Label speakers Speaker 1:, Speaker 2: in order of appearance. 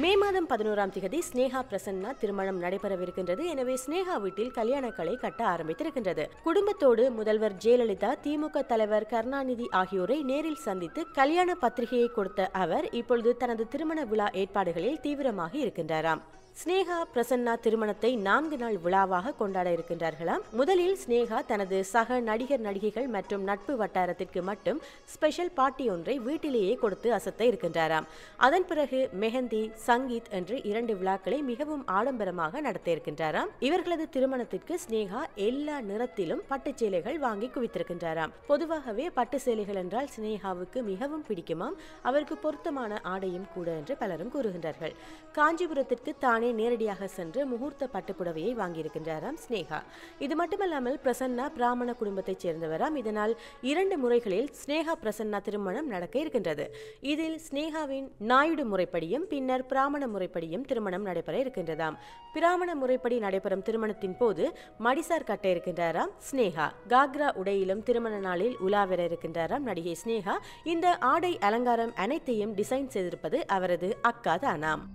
Speaker 1: மே மாதம் 11ஆம் தேதி ஸ்னேகா பிரசன்னா திருமணம் நடைபெறவிருக்கின்றது. எனவே ஸ்னேகா வீட்டில் கல்யாணக்களை கட்ட ஆரம்பித்திருக்கின்றது. குடும்பத்தோடு முதல்வர் ஜெயலலிதா, திமுக தலைவர் கருணாநிதி ஆகியோரை நேரில் சந்தித்து கல்யாண பத்திரிகையை கொடுத்த அவர் இப்பொழுது தனது திருமண விழா ஏற்பாடுகளில் தீவிரமாக இருக்கின்றாராம். ஸ்னேகா பிரசன்னா திருமணத்தை 4 நாள் விழாவாக கொண்டாட இருக்கின்றார்களாம். முதலில் ஸ்னேகா தனது சக நடிகர் நடிகைகள் மற்றும் நட்பு வட்டாரத்திற்கு மட்டும் ஸ்பெஷல் பார்ட்டி ஒன்றை வீட்டிலேயே கொடுத்து அசத்த இருக்கின்றாராம். அதன் பிறகு மெஹந்தி, சங்கீத் என்று 2 விழாக்களை மிகவும் ஆடம்பரமாக நடத்த இருக்கின்றாராம். இவர்களது திருமணத்திற்கு ஸ்னேகா எல்லா நிறத்திலும் பட்டு சேலைகள் வாங்கி குவித்திருக்கின்றாராம். பொதுவாகவே பட்டு சேலைகள் என்றால் ஸ்னேகாவுக்கு மிகவும் பிடிக்குமாம். அவருக்கு பொருத்தமான ஆடையும் கூட என்று பலரும் கூறுகின்றார்கள். காஞ்சிபுரத்திற்கு தானே நேரடியாக சென்று முகூர்த்த பட்டுப்புடவையை வாங்கியிருக்கின்றாராம் ஸ்னேகா. இது மட்டுமல்லாமல் பிரசன்னா பிராமண குடும்பத்தைச் சேர்ந்தவராம். இதனால் 2 முறைகளில் ஸ்னேகா பிரசன்னா திருமணம் நடக்க இருக்கின்றது. இதில் ஸ்னேகாவின் நாயுடு முறைப்படியும் பின்னர் பிராமண முறைப்படியும் திருமணம் நடைபெற இருக்கின்றதாம். பிராமண முறைப்படி நடைபெறும் திருமணத்தின் போது மடிசார் கட்ட இருக்கின்றாராம் ஸ்னேகா. காக்ரா உடையிலும் திருமண நாளில் உலாவர இருக்கின்றாராம் நடிகை ஸ்னேகா. இந்த ஆடை அலங்காரம் அனைத்தையும் டிசைன் செய்திருப்பது அவரது அக்கா தானாம்.